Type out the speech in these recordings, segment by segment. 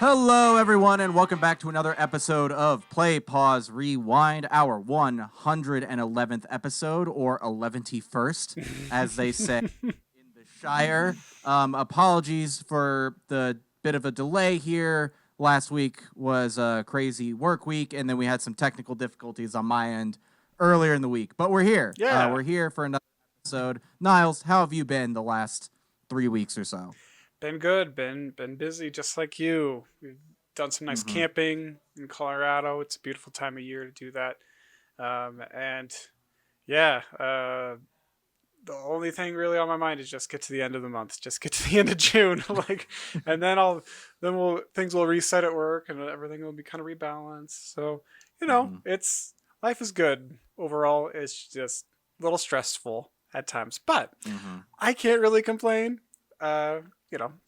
Hello, everyone, and welcome back to another episode of Play, Pause, Rewind, our 111th episode, or 111st, as they say in the Shire. Apologies for the bit of a delay here. Last week was a crazy work week, and then we had some technical difficulties on my end earlier in the week. But we're here. Yeah. We're here for another episode. Niles, how have you been the last 3 weeks or so? Been good. Been busy just like you. We've done some nice camping in Colorado. It's a beautiful time of year to do that. And yeah, the only thing really on my mind is just get to the end of the month. Just get to the end of June, and then things will reset at work and everything will be kind of rebalanced. So it's life is good overall. It's just a little stressful at times, but I can't really complain.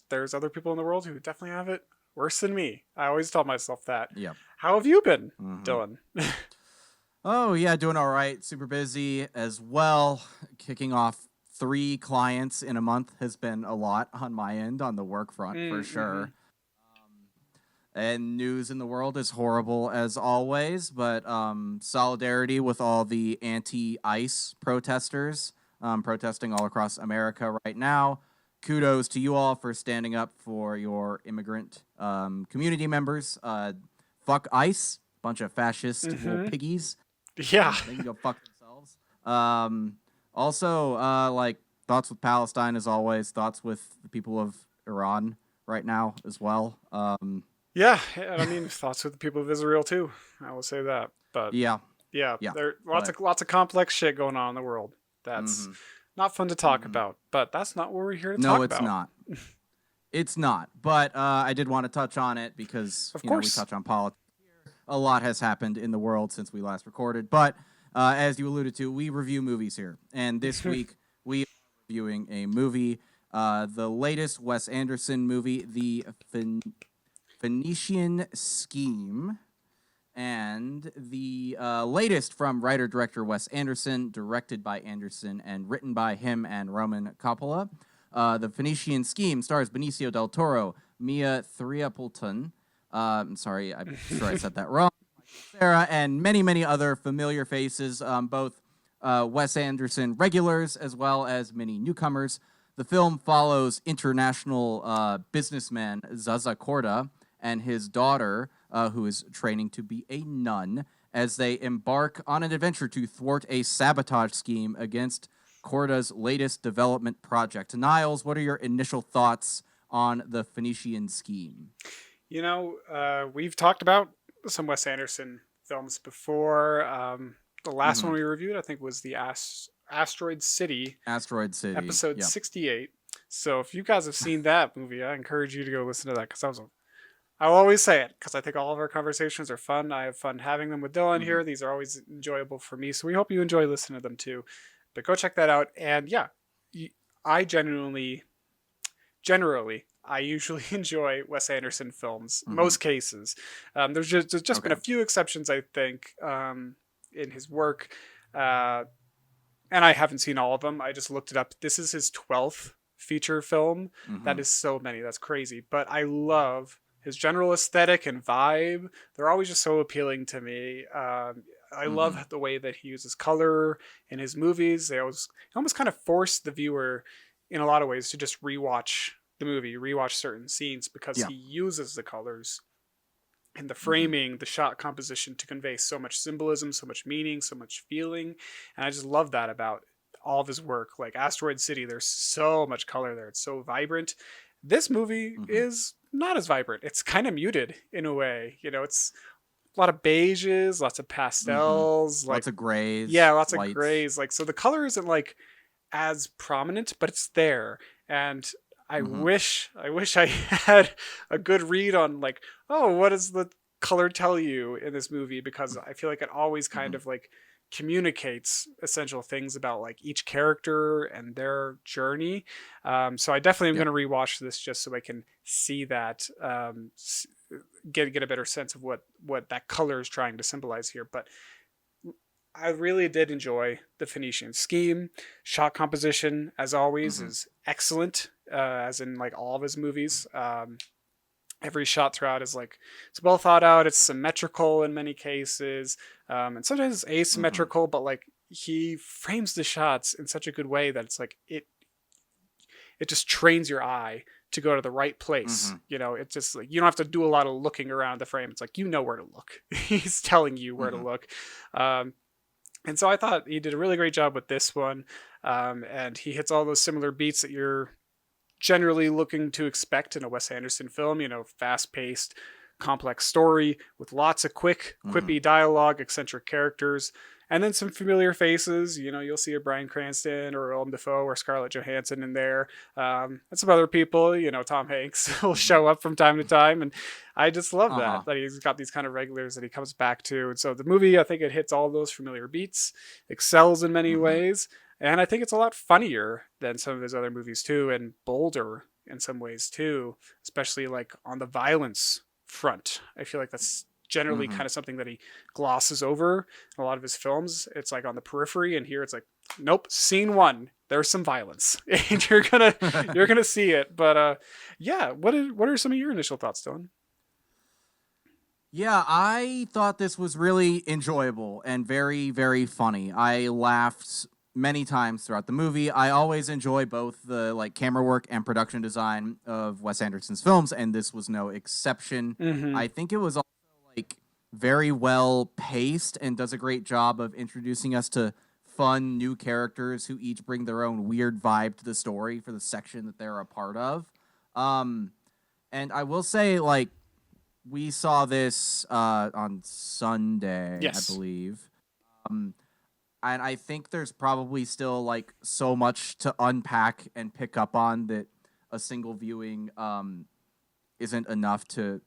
There's other people in the world who definitely have it worse than me. I always tell myself that. Yep. How have you been, Dylan? Oh, yeah, doing all right. Super busy as well. Kicking off 3 clients in a month has been a lot on my end on the work front, for sure. And news in the world is horrible as always, but solidarity with all the anti-ICE protesters protesting all across America right now. Kudos to you all for standing up for your immigrant community members. Fuck ICE, bunch of fascist little piggies. Yeah. They can go fuck themselves. Also, thoughts with Palestine as always. Thoughts with the people of Iran right now as well. Yeah, and I mean thoughts with the people of Israel too. I will say that. But yeah, there lots of complex shit going on in the world. That's not fun to talk about, but that's not what we're here to talk about. No, it's not. It's not. But I did want to touch on it because we touch on politics. A lot has happened in the world since we last recorded. But as you alluded to, we review movies here. And this week, we are reviewing a movie, the latest Wes Anderson movie, the Phoenician Scheme. And the latest from writer-director Wes Anderson, directed by Anderson and written by him and Roman Coppola. The Phoenician Scheme stars Benicio del Toro, Mia Threapleton, I'm sorry, I'm sure I said that wrong, Sarah, and many, many other familiar faces, both Wes Anderson regulars as well as many newcomers. The film follows international businessman Ksa-Ksa Korda and his daughter, who is training to be a nun, as they embark on an adventure to thwart a sabotage scheme against Korda's latest development project. Niles, what are your initial thoughts on the Phoenician Scheme? We've talked about some Wes Anderson films before. The last one we reviewed, I think, was the Asteroid City. Episode 68. So if you guys have seen that movie, I encourage you to go listen to that because I'll always say it because I think all of our conversations are fun. I have fun having them with Dylan here. These are always enjoyable for me. So we hope you enjoy listening to them too. But go check that out. And yeah, I generally, I usually enjoy Wes Anderson films, most cases. There's just been a few exceptions, I think, in his work. And I haven't seen all of them. I just looked it up. This is his 12th feature film. That is so many. That's crazy. But I love his general aesthetic and vibe. They're always just so appealing to me. I love the way that he uses color in his movies. They almost kind of force the viewer in a lot of ways to just rewatch the movie, rewatch certain scenes because he uses the colors and the framing, the shot composition to convey so much symbolism, so much meaning, so much feeling. And I just love that about all of his work. Like Asteroid City, there's so much color there. It's so vibrant. This movie is not as vibrant. It's kind of muted in a way. It's a lot of beiges, lots of pastels, lots of grays. Yeah, lots of grays. So the color isn't as prominent, but it's there. And I wish I had a good read on what does the color tell you in this movie, because I feel like it always kind of communicates essential things about each character and their journey. So I definitely am going to rewatch this just so I can see that, get a better sense of what that color is trying to symbolize here. But I really did enjoy the Phoenician Scheme. Shot composition, as always, is excellent, as in all of his movies. Every shot throughout is like, it's well thought out. It's symmetrical in many cases, and sometimes it's asymmetrical. But like he frames the shots in such a good way that it's like it just trains your eye to go to the right place. It's just like you don't have to do a lot of looking around the frame. It's like where to look. He's telling you where to look. And so I thought he did a really great job with this one, and he hits all those similar beats that you're generally looking to expect in a Wes Anderson film. Fast-paced, complex story with lots of quick, quippy dialogue, eccentric characters, and then some familiar faces. You'll see a Bryan Cranston or Willem Dafoe or Scarlett Johansson in there, and some other people. Tom Hanks will show up from time to time, and I just love that he's got these kind of regulars that he comes back to. And so the movie, I think it hits all those familiar beats, excels in many ways, and I think it's a lot funnier than some of his other movies too, and bolder in some ways too, especially like on the violence front. I feel like that's generally kind of something that he glosses over in a lot of his films. It's like on the periphery, and here it's like, nope, scene 1, there's some violence, and you're gonna see it. But yeah, what are some of your initial thoughts, Dylan? Yeah, I thought this was really enjoyable and very, very funny. I laughed many times throughout the movie. I always enjoy both the like camera work and production design of Wes Anderson's films, and this was no exception. I think it was also like very well paced and does a great job of introducing us to fun new characters who each bring their own weird vibe to the story for the section that they're a part of. And I will say, like, we saw this on Sunday, yes. I believe. And I think there's probably still like so much to unpack and pick up on that a single viewing isn't enough to,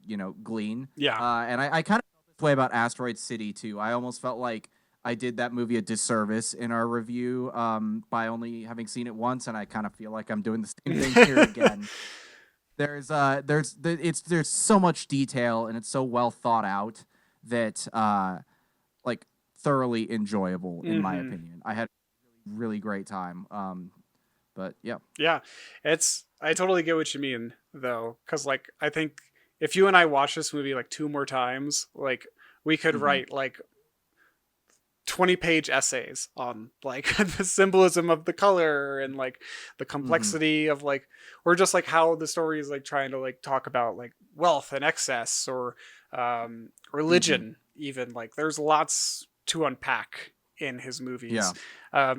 glean. Yeah. And I kind of felt this way about Asteroid City too. I almost felt like I did that movie a disservice in our review by only having seen it once, and I kind of feel like I'm doing the same thing here again. There's so much detail, and it's so well thought out that like thoroughly enjoyable in my opinion. I had a really great time. But yeah. Yeah. I totally get what you mean though, cuz like I think if you and I watch this movie like 2 more times, like we could write like 20-page essays on like the symbolism of the color and like the complexity of like, or just like how the story is like trying to like talk about like wealth and excess or religion. Even like there's lots to unpack in his movies.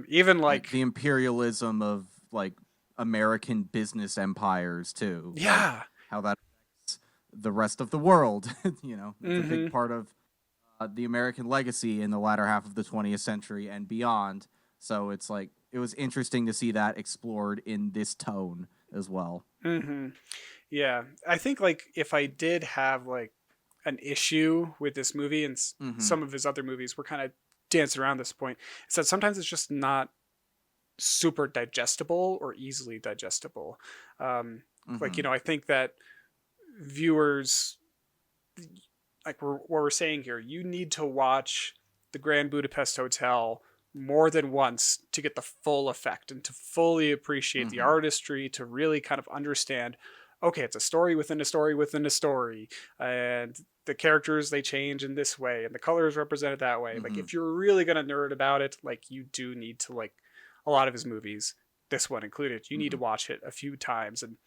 Even like the imperialism of like American business empires too. Yeah. Like how that affects the rest of the world. It's a big part of the American legacy in the latter half of the 20th century and beyond. So it's like, it was interesting to see that explored in this tone as well. Yeah. I think like if I did have like an issue with this movie and some of his other movies, we're kind of dancing around this point, is that sometimes it's just not super digestible or easily digestible. Like, I think that viewers, like what we're saying here, you need to watch the Grand Budapest Hotel more than once to get the full effect and to fully appreciate the artistry, to really kind of understand, okay, it's a story within a story within a story, and the characters, they change in this way and the color is represented that way. Like if you're really going to nerd about it, like you do need to, like a lot of his movies, this one included, you need to watch it a few times. And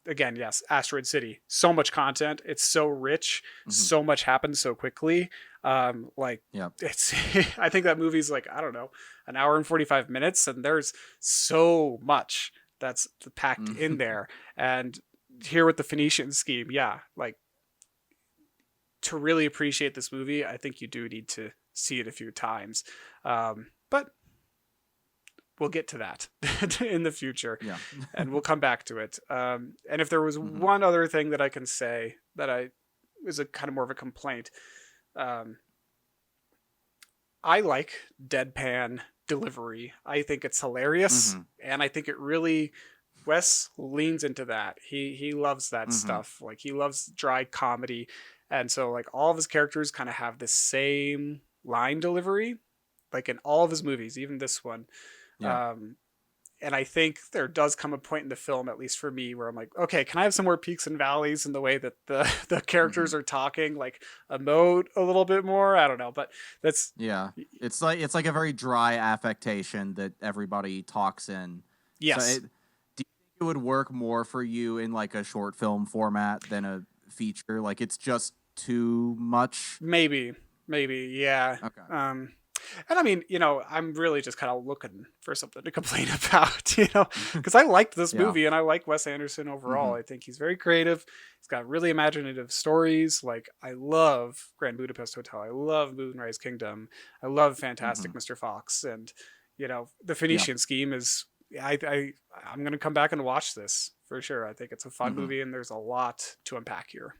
again, yes, Asteroid City, so much content, it's so rich, so much happens so quickly. It's I think that movie's like, I don't know, an hour and 45 minutes, and there's so much that's packed in there. And here with the Phoenician Scheme, like to really appreciate this movie, I think you do need to see it a few times. But we'll get to that in the future, and we'll come back to it. And if there was one other thing that I can say that is a kind of more of a complaint, I like deadpan delivery. I think it's hilarious, and I think it really, Wes leans into that. He loves that stuff. Like he loves dry comedy, and so like all of his characters kind of have the same line delivery, like in all of his movies, even this one. And I think there does come a point in the film, at least for me, where I'm like, okay, can I have some more peaks and valleys in the way that the characters are talking, like emote a little bit more? I don't know, but that's it's like a very dry affectation that everybody talks in. Yes. So do you think it would work more for you in like a short film format than a feature? Like it's just too much? Maybe, yeah. Okay. And I mean, I'm really just kind of looking for something to complain about, because I liked this movie and I like Wes Anderson overall. I think he's very creative. He's got really imaginative stories. Like, I love Grand Budapest Hotel. I love Moonrise Kingdom. I love Fantastic Mr. Fox. And, the Phoenician Scheme is, I'm going to come back and watch this for sure. I think it's a fun movie and there's a lot to unpack here.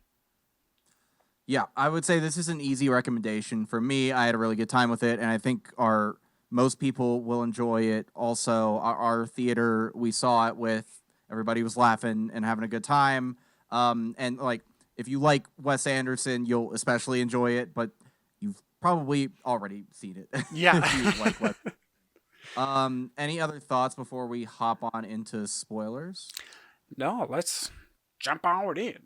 Yeah, I would say this is an easy recommendation for me. I had a really good time with it, and I think most people will enjoy it. Also, our theater we saw it with, everybody was laughing and having a good time. And like, if you like Wes Anderson, you'll especially enjoy it. But you've probably already seen it. Yeah. If you like Wes. Any other thoughts before we hop on into spoilers? No, let's jump on in.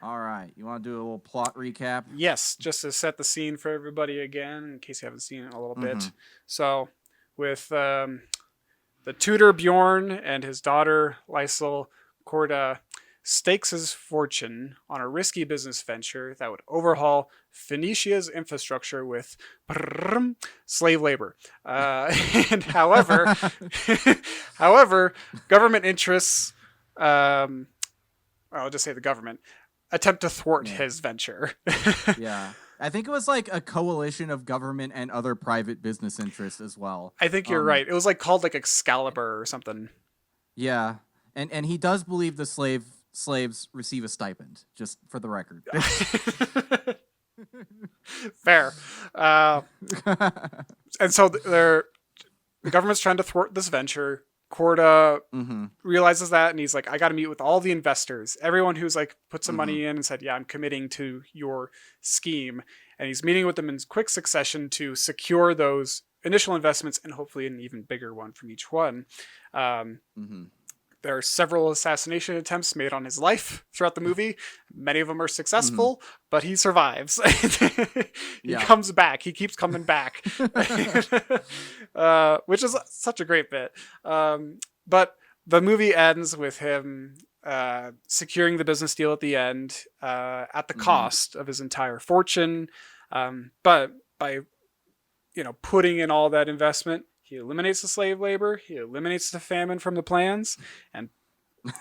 All right. You want to do a little plot recap? Yes, just to set the scene for everybody again, in case you haven't seen it in a little bit. So, with the tutor Bjorn and his daughter Ksa-Ksa Korda stakes his fortune on a risky business venture that would overhaul Phoenicia's infrastructure with slave labor. And however, government interests, I'll just say the government, attempt to thwart his venture. Yeah. I think it was like a coalition of government and other private business interests as well. I think you're right. It was like called like Excalibur or something. Yeah. And he does believe the slaves receive a stipend, just for the record. Fair. And so the government's trying to thwart this venture. Korda realizes that, and he's like, I got to meet with all the investors, everyone who's like put some money in and said, yeah, I'm committing to your scheme. And he's meeting with them in quick succession to secure those initial investments and hopefully an even bigger one from each one. There are several assassination attempts made on his life throughout the movie. Many of them are successful, but he survives. He comes back. He keeps coming back, which is such a great bit. But the movie ends with him securing the business deal at the end at the cost of his entire fortune. But by putting in all that investment, he eliminates the slave labor. He eliminates the famine from the plans, and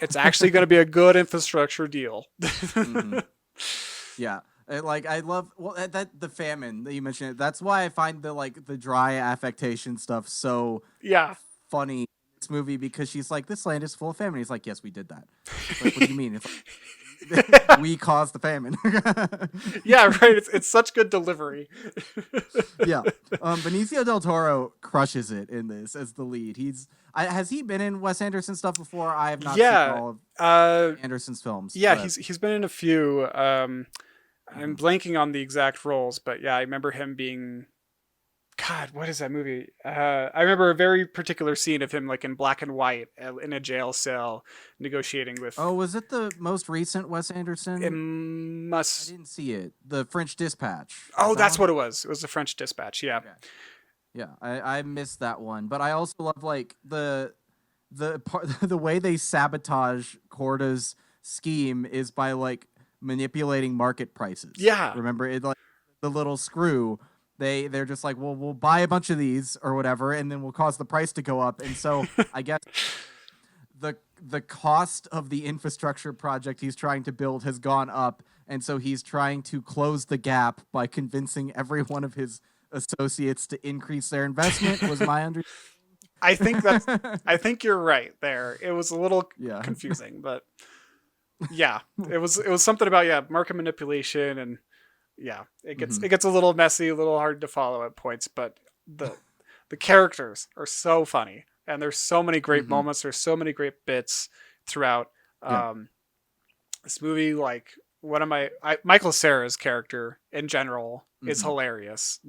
it's actually going to be a good infrastructure deal. Yeah, like I love that the famine that you mentioned. That's why I find the dry affectation stuff so funny in this movie, because she's like, this land is full of famine. He's like, yes, we did that. Like, what do you mean? It's like, we caused the famine. Yeah, right. It's such good delivery. Yeah. Benicio del Toro crushes it in this as the lead. Has he been in Wes Anderson stuff before? I have not seen all of Anderson's films. Yeah, he's been in a few. I'm blanking on the exact roles, but yeah, I remember him being... God, what is that movie? I remember a very particular scene of him like in black and white in a jail cell negotiating with... Oh, was it the most recent Wes Anderson? It must... I didn't see it. The French Dispatch. Oh, that's what it was. It was the French Dispatch, yeah. Okay. Yeah, I missed that one. But I also love like the way they sabotage Korda's scheme is by like manipulating market prices. Yeah. Remember it, like the little screw... They're just like, well, we'll buy a bunch of these or whatever, and then we'll cause the price to go up. And so I guess the cost of the infrastructure project he's trying to build has gone up, and so he's trying to close the gap by convincing every one of his associates to increase their investment. Was my understanding? I think you're right there. It was a little confusing, but yeah, it was something about market manipulation and. Yeah, it gets a little messy, a little hard to follow at points, but the characters are so funny, and there's so many great moments. There's so many great bits throughout this movie. Like one of Michael Cera's character in general is hilarious.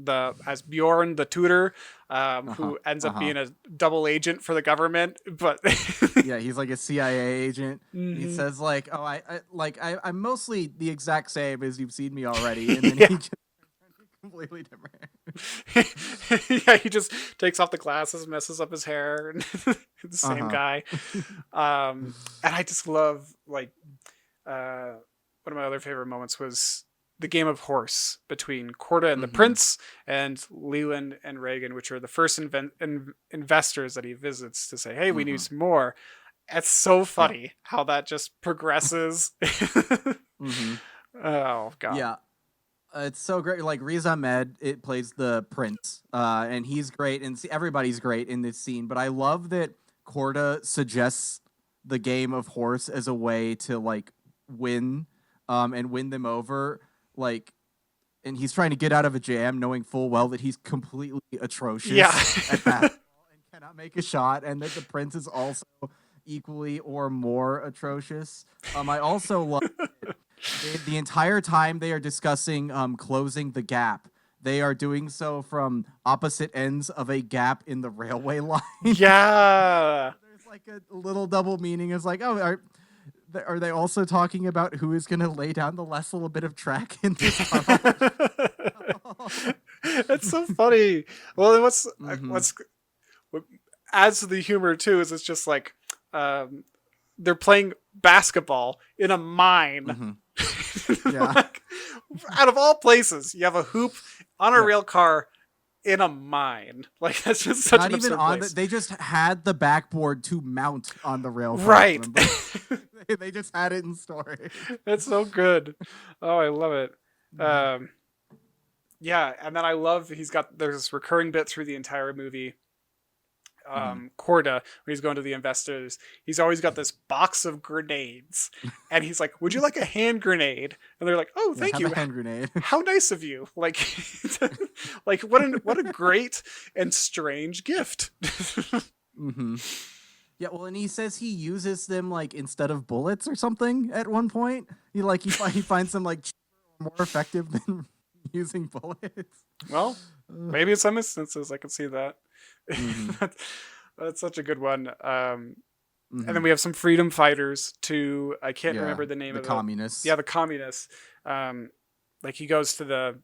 As Bjorn, the tutor, who ends up being a double agent for the government, but yeah, he's like a CIA agent. He says like, "Oh, I'm mostly the exact same as you've seen me already," and then he just completely different. Yeah, he just takes off the glasses, messes up his hair, and the same guy. And I just love like. One of my other favorite moments was the game of horse between Korda and the prince, and Leland and Reagan, which are the first investors that he visits to say, "Hey, we need some more." It's so funny how that just progresses. Oh god, yeah, it's so great. Like Riz Ahmed, it plays the prince, and he's great, and everybody's great in this scene. But I love that Korda suggests the game of horse as a way to like win. And win them over, like, and he's trying to get out of a jam, knowing full well that he's completely atrocious at basketball and cannot make a shot, and that the prince is also equally or more atrocious. I also love the entire time they are discussing closing the gap. They are doing so from opposite ends of a gap in the railway line. Yeah, there's like a little double meaning. It's like, oh. Are they also talking about who is going to lay down the last little bit of track in this tunnel? It's so funny. Well, what's adds to the humor too is it's just like they're playing basketball in a mine. Yeah. Like, out of all places, you have a hoop on a rail car in a mine. Like that's just such an absurd place. They just had the backboard to mount on the rail. Right. They just had it in storage. It's so good. Oh, I love it. Yeah, and then I love there's this recurring bit through the entire movie. Korda, when he's going to the investors, he's always got this box of grenades, and he's like, "Would you like a hand grenade?" And they're like, "Oh, thank you, a hand grenade." How nice of you! Like, like what a great and strange gift. Yeah, well, and he says he uses them like instead of bullets or something at one point. He finds them like cheaper or more effective than using bullets. Well, maybe in some instances I can see that. That's such a good one. And then we have some freedom fighters too. I can't remember the name of the communists. Yeah, the communists. Like he goes to the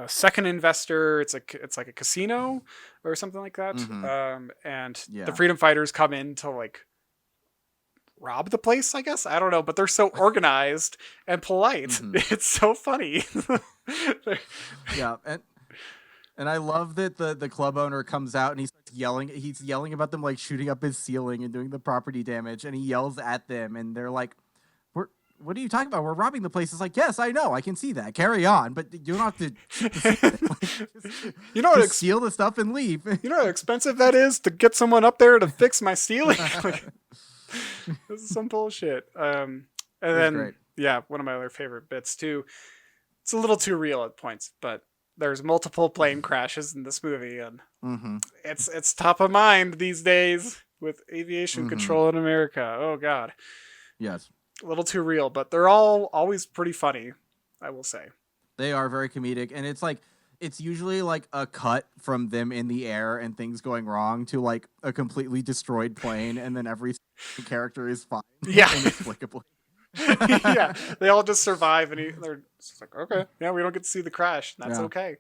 second investor. It's like a casino or something like that. And the freedom fighters come in to like rob the place, I guess. I don't know, but they're so organized and polite. It's so funny. Yeah, and I love that the club owner comes out and he starts yelling. He's yelling about them like shooting up his ceiling and doing the property damage, and he yells at them, and they're like, "What are you talking about? We're robbing the place." It's like, "Yes, I know. I can see that. Carry on, but you don't have to shoot the ceiling. You know what? Steal the stuff and leave." You know how expensive that is to get someone up there to fix my ceiling? This is some bullshit. And then great. Yeah, one of my other favorite bits too. It's a little too real at points, but there's multiple plane crashes in this movie, and it's top of mind these days with aviation control in America. Oh God. Yes. A little too real, but they're all always pretty funny, I will say. They are very comedic, and it's usually like a cut from them in the air and things going wrong to like a completely destroyed plane, and then every character is fine. Yeah. Inexplicably. Yeah, they all just survive, and they're just like, okay, yeah, we don't get to see the crash. That's okay.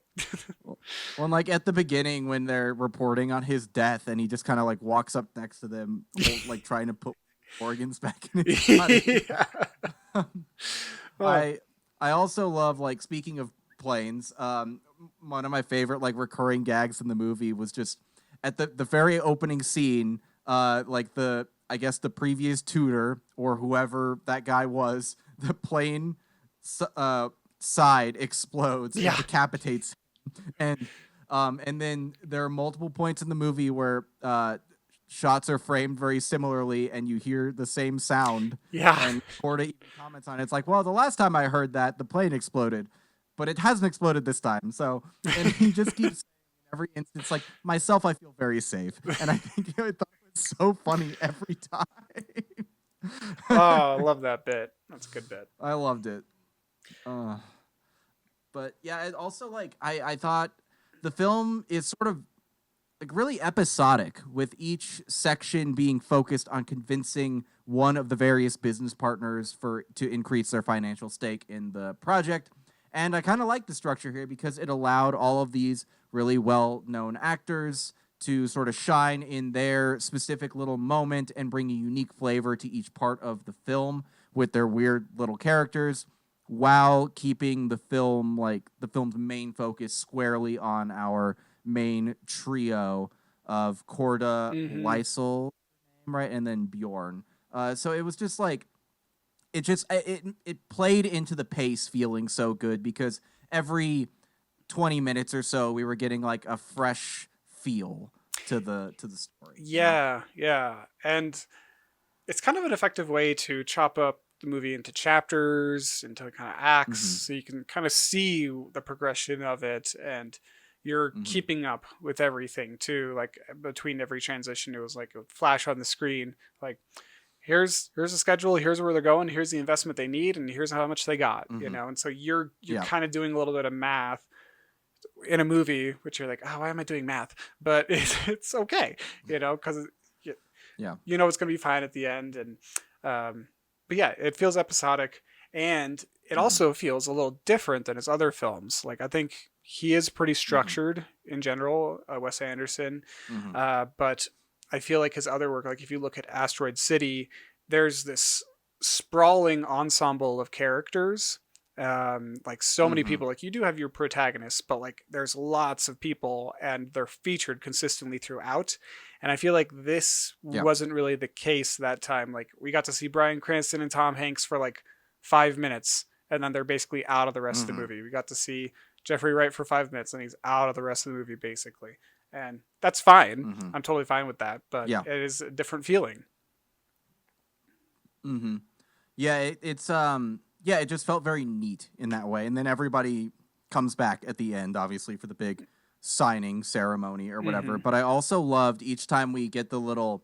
Well, and like at the beginning when they're reporting on his death, and he just kind of like walks up next to them, like trying to put organs back in his body. I also love, like, speaking of planes, one of my favorite like recurring gags in the movie was just at the very opening scene, like I guess the previous tutor or whoever that guy was, the plane side explodes and decapitates him. And then there are multiple points in the movie where shots are framed very similarly and you hear the same sound. Yeah. And Korda even comments on it. It's like, well, the last time I heard that, the plane exploded, but it hasn't exploded this time. So, and he just keeps saying in every instance, like, myself, I feel very safe. And I think I thought it was so funny every time. I love that bit. That's a good bit. I loved it. But yeah, it also like I thought the film is sort of like really episodic, with each section being focused on convincing one of the various business partners to increase their financial stake in the project. And I kind of like the structure here because it allowed all of these really well-known actors to sort of shine in their specific little moment and bring a unique flavor to each part of the film with their weird little characters, while keeping the film's main focus squarely on our main trio of Korda, Lysol, right, and then Bjorn. So it was just like it played into the pace, feeling so good because every 20 minutes or so we were getting like a fresh feel to the story. Yeah, yeah, and it's kind of an effective way to chop up the movie into chapters, into kind of acts, so you can kind of see the progression of it, and you're keeping up with everything too. Like between every transition, it was like a flash on the screen, like here's the schedule, here's where they're going, here's the investment they need, and here's how much they got. You know, and so you're kind of doing a little bit of math in a movie, which you're like, oh, why am I doing math? But it's okay, you know, because you know it's gonna be fine at the end. And but yeah, it feels episodic, and it also feels a little different than his other films. Like I think he is pretty structured in general, Wes Anderson, but I feel like his other work, like if you look at Asteroid City, there's this sprawling ensemble of characters, like so many people. Like you do have your protagonists, but like there's lots of people, and they're featured consistently throughout. And I feel like this wasn't really the case that time. Like we got to see Bryan Cranston and Tom Hanks for like 5 minutes, and then they're basically out of the rest of the movie. We got to see Jeffrey Wright for 5 minutes, and he's out of the rest of the movie basically. And that's fine. I'm totally fine with that, but it is a different feeling. Yeah, it just felt very neat in that way. And then everybody comes back at the end, obviously, for the big signing ceremony or whatever. But I also loved each time we get the little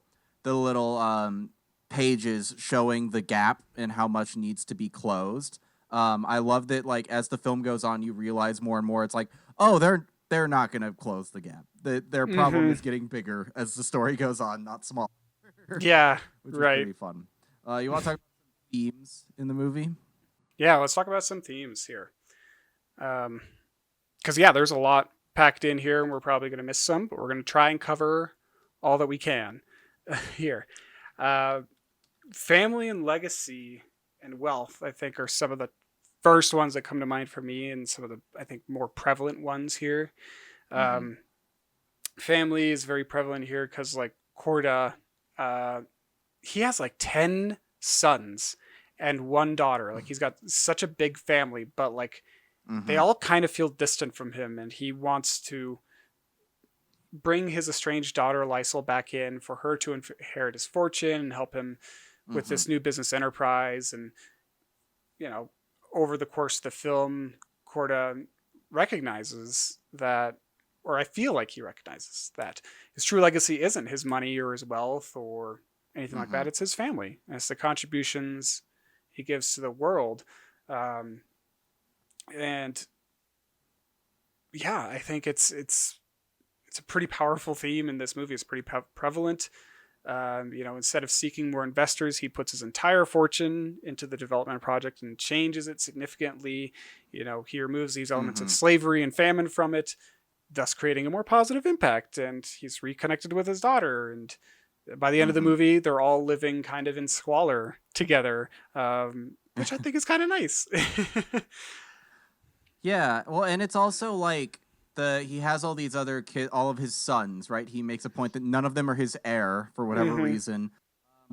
pages showing the gap and how much needs to be closed. I love that, like, as the film goes on, you realize more and more it's like, oh, they're not going to close the gap. Their problem is getting bigger as the story goes on, not smaller. Yeah, which is pretty fun. You want to talk about some themes in the movie? Yeah, let's talk about some themes here. Because there's a lot packed in here, and we're probably going to miss some, but we're going to try and cover all that we can here. Family and legacy and wealth, I think, are some of the first ones that come to mind for me, and some of the, I think, more prevalent ones here. Family is very prevalent here because, like, Korda, he has like 10 sons and one daughter. Like he's got such a big family, but like they all kind of feel distant from him, and he wants to bring his estranged daughter Lysol back in for her to inherit his fortune and help him with this new business enterprise. And you know, over the course of the film, Korda recognizes that, or I feel like he recognizes that his true legacy isn't his money or his wealth or anything like that. It's his family. And it's the contributions he gives to the world. And yeah, I think it's a pretty powerful theme in this movie. It's pretty prevalent. You know, instead of seeking more investors, he puts his entire fortune into the development project and changes it significantly. You know, he removes these elements of slavery and famine from it, thus creating a more positive impact. And he's reconnected with his daughter. And by the end of the movie, they're all living kind of in squalor together, which I think is kind of nice. Yeah, well, and it's also like he has all these other kids, all of his sons, right? He makes a point that none of them are his heir for whatever reason,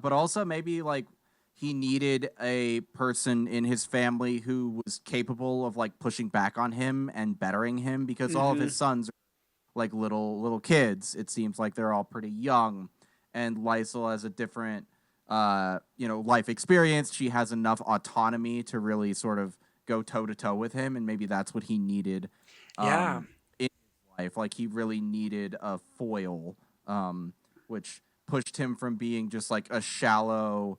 but also maybe like he needed a person in his family who was capable of like pushing back on him and bettering him, because all of his sons are like little kids. It seems like they're all pretty young, and Lysol has a different life experience. She has enough autonomy to really sort of go toe to toe with him, and maybe that's what he needed. In his life, like he really needed a foil, which pushed him from being just like a shallow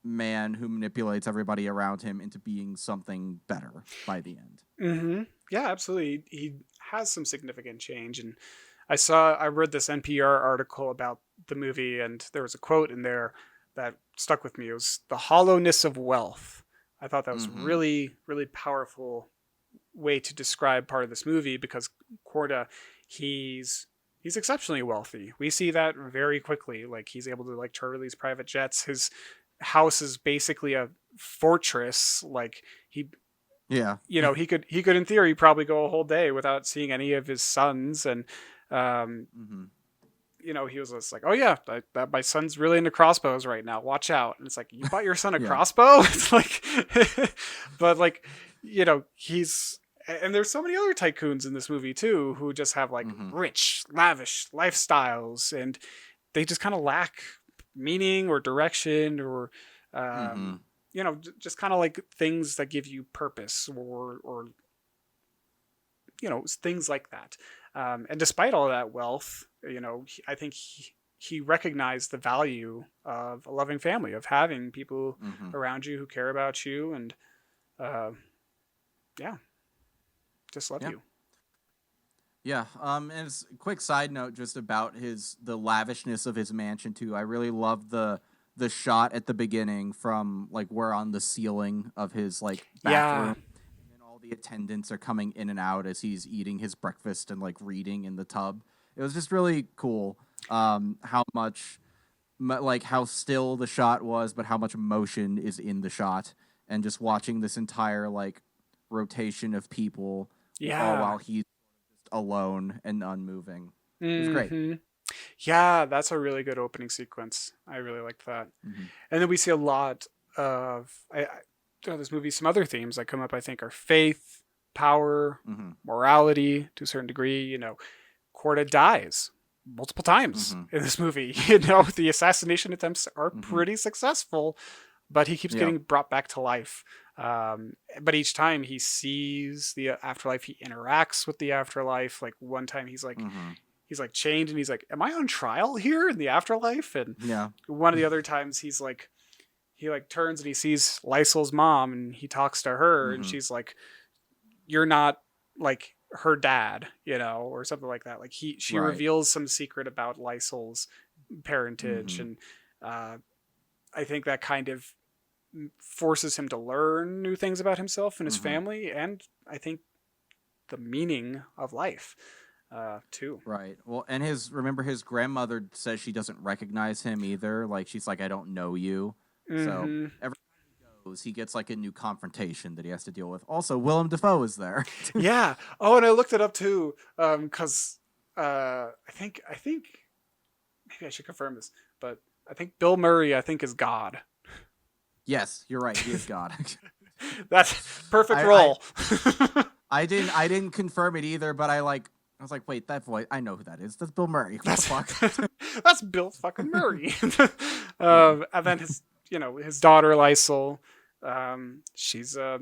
man who manipulates everybody around him into being something better by the end. Mm-hmm. Yeah, absolutely. He has some significant change. And I read this NPR article about the movie, and there was a quote in there that stuck with me. It was the hollowness of wealth. I thought that was really, really powerful way to describe part of this movie, because Korda, he's exceptionally wealthy. We see that very quickly. Like, he's able to like charter these private jets. His house is basically a fortress. Like, he he could in theory probably go a whole day without seeing any of his sons. And he was just like, oh yeah, that my son's really into crossbows right now, watch out. And it's like, you bought your son a crossbow? It's like but like, he's, and there's so many other tycoons in this movie too who just have like rich, lavish lifestyles, and they just kind of lack meaning or direction, or just kind of like things that give you purpose, or things like that. And despite all that wealth, I think he recognized the value of a loving family, of having people around you who care about you, and just love you. Yeah. And as a quick side note, just about the lavishness of his mansion too. I really love the shot at the beginning from like we're on the ceiling of his like bathroom. And then all the attendants are coming in and out as he's eating his breakfast and like reading in the tub. It was just really cool. How much, like how still the shot was, but how much emotion is in the shot, and just watching this entire like rotation of people, all while he's alone and unmoving. It was great. Yeah, that's a really good opening sequence. I really liked that. And then we see a lot of this movie. Some other themes that come up, I think, are faith, power, morality to a certain degree. Korda dies multiple times in this movie. The assassination attempts are pretty successful, but he keeps getting brought back to life. But each time he sees the afterlife, he interacts with the afterlife. Like one time he's like chained, and he's like, am I on trial here in the afterlife? And one of the other times he turns and he sees Lysol's mom, and he talks to her, and she's like, you're not like her dad, or something like that. Like she reveals some secret about Lysol's parentage. And I think that kind of forces him to learn new things about himself and his family, and I think the meaning of life too. Right. Well, and his grandmother says she doesn't recognize him either. Like, she's like, I don't know you. So every time he goes, he gets like a new confrontation that he has to deal with. Also, Willem Dafoe is there. Yeah. Oh, and I looked it up too, because I think maybe I should confirm this, but I think Bill Murray is God. Yes, you're right. He is God. That's perfect role. I didn't confirm it either, but I was like, wait, that voice, I know who that is. That's Bill Murray. What the fuck? That's Bill fucking Murray. And then his daughter Lysol, she's a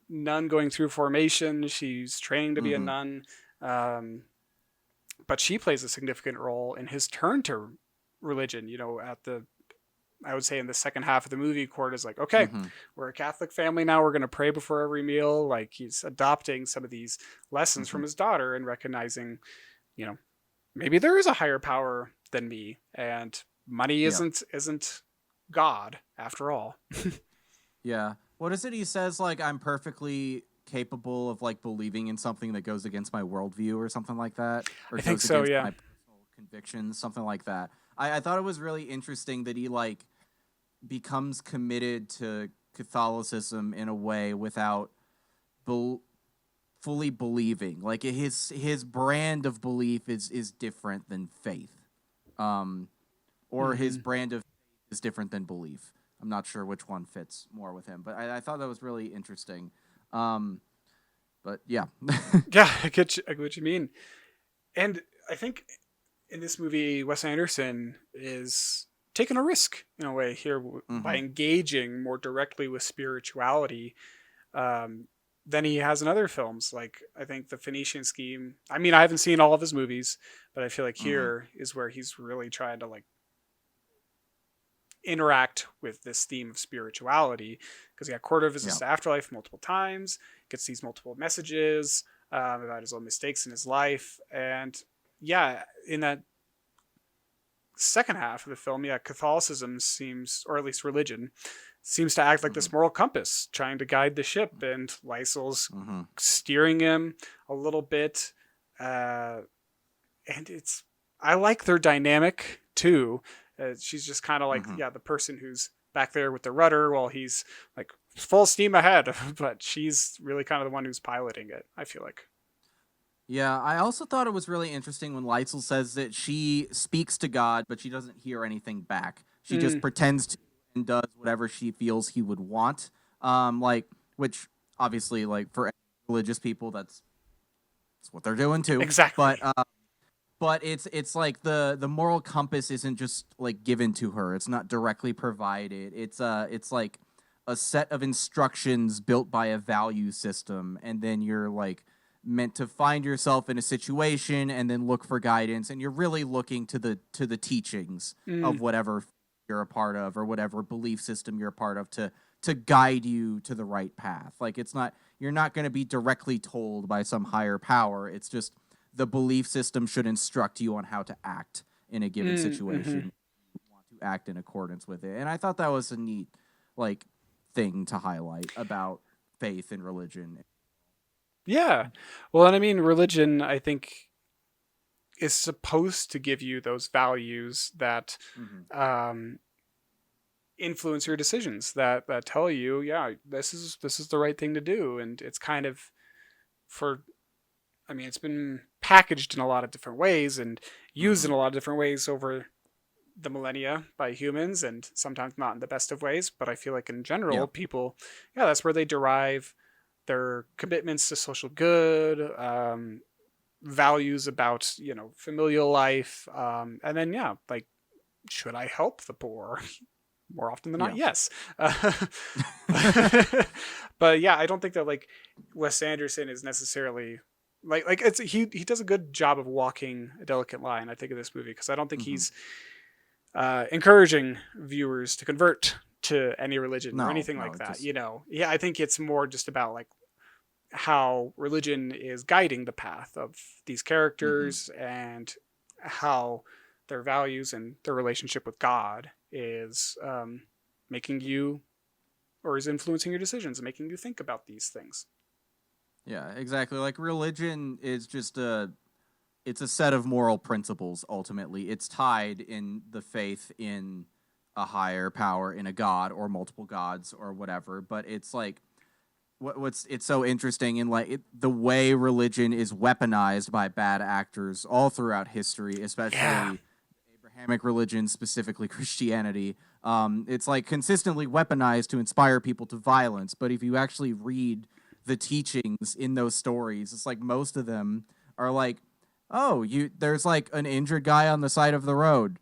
nun going through formation. She's training to be a nun, but she plays a significant role in his turn to religion. I would say in the second half of the movie, Korda's like, okay, we're a Catholic family now. We're going to pray before every meal. Like, he's adopting some of these lessons from his daughter and recognizing, maybe there is a higher power than me, and money isn't God after all. Yeah. What is it? He says, like, I'm perfectly capable of like believing in something that goes against my worldview or something like that. Or I think so. Yeah. My personal convictions, something like that. I thought it was really interesting that he like becomes committed to Catholicism in a way without fully believing. Like, his brand of belief is different than faith, or his brand of faith is different than belief. I'm not sure which one fits more with him, but I thought that was really interesting. But yeah, yeah, I get what you mean, and I think in this movie, Wes Anderson is taking a risk in a way here by engaging more directly with spirituality than he has in other films. Like, I think the Phoenician Scheme. I mean, I haven't seen all of his movies, but I feel like here is where he's really trying to like interact with this theme of spirituality, because Korda visits the afterlife multiple times, gets these multiple messages about his own mistakes in his life, and in that second half of the film, Catholicism seems, or at least religion, seems to act like this moral compass trying to guide the ship, and Lysol's steering him a little bit, and I like their dynamic too. She's just kind of like the person who's back there with the rudder while he's like full steam ahead, but she's really kind of the one who's piloting it, I feel like. Yeah, I also thought it was really interesting when Lysol says that she speaks to God, but she doesn't hear anything back. She just pretends to and does whatever she feels he would want. Which obviously, like, for religious people, that's what they're doing too. Exactly. But it's like the moral compass isn't just like given to her. It's not directly provided. It's like a set of instructions built by a value system, and then you're like meant to find yourself in a situation and then look for guidance, and you're really looking to the teachings of whatever you're a part of or whatever belief system you're a part of to guide you to the right path. Like, you're not going to be directly told by some higher power. It's just the belief system should instruct you on how to act in a given situation. You want to act in accordance with it. And I thought that was a neat like thing to highlight about faith and religion. Yeah. Well, and I mean, religion, I think, is supposed to give you those values that influence your decisions, that tell you, this is the right thing to do. And it's kind of it's been packaged in a lot of different ways and used in a lot of different ways over the millennia by humans, and sometimes not in the best of ways. But I feel like in general, people, that's where they derive their commitments to social good, values about, familial life. And then, like, should I help the poor? More often than not, yes. But I don't think that like Wes Anderson is necessarily like he does a good job of walking a delicate line, I think, in this movie, because I don't think he's encouraging viewers to convert to any religion or anything like that. I think it's more just about like how religion is guiding the path of these characters and how their values and their relationship with God is making you, or is influencing your decisions and making you think about these things. Yeah, exactly. Like, religion is just it's a set of moral principles, ultimately. It's tied in the faith in a higher power, in a god or multiple gods or whatever. But it's like, it's so interesting in like the way religion is weaponized by bad actors all throughout history, especially Abrahamic religion, specifically Christianity. It's like consistently weaponized to inspire people to violence. But if you actually read the teachings in those stories, it's like most of them are like, there's like an injured guy on the side of the road,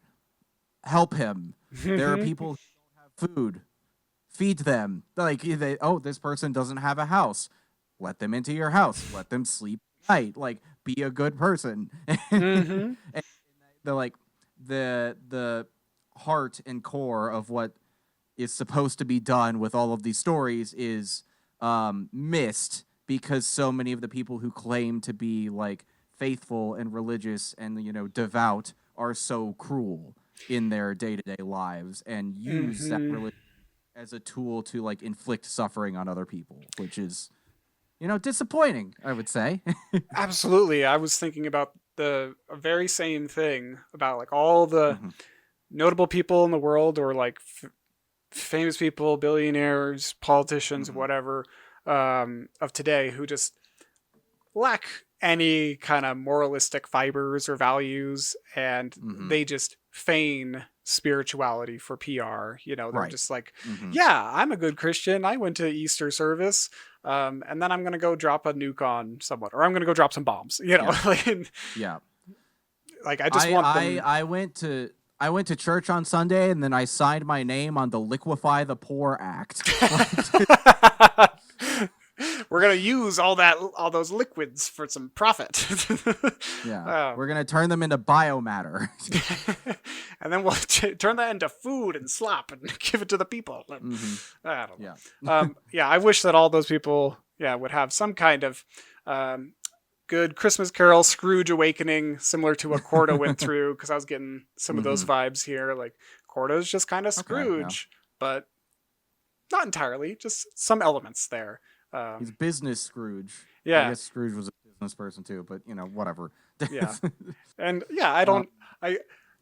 help him. There are people who don't have food, feed them. Like, this person doesn't have a house, let them into your house, let them sleep at night, like, be a good person. And they're like the heart and core of what is supposed to be done with all of these stories is missed, because so many of the people who claim to be like faithful and religious and devout are so cruel in their day-to-day lives and use that religion as a tool to like inflict suffering on other people, which is disappointing, I would say. Absolutely. I was thinking about the very same thing about like all the notable people in the world, or like famous people, billionaires, politicians, whatever, of today, who just lack any kind of moralistic fibers or values, and they just feign spirituality for PR. They're just like, I'm a good Christian, I went to Easter service, and then I'm gonna go drop a nuke on someone, or I'm gonna go drop some bombs. Like, I just want them. I went to church on Sunday, and then I signed my name on the Liquefy the Poor Act. We're gonna use all those liquids for some profit. We're gonna turn them into biomatter, and then we'll turn that into food and slop and give it to the people. I don't know. I wish that all those people, would have some kind of good Christmas Carol Scrooge awakening, similar to what Korda went through, because I was getting some of those vibes here. Like Korda's just kind of Scrooge, but not entirely, just some elements there. He's business Scrooge. I guess Scrooge was a business person too, but whatever. And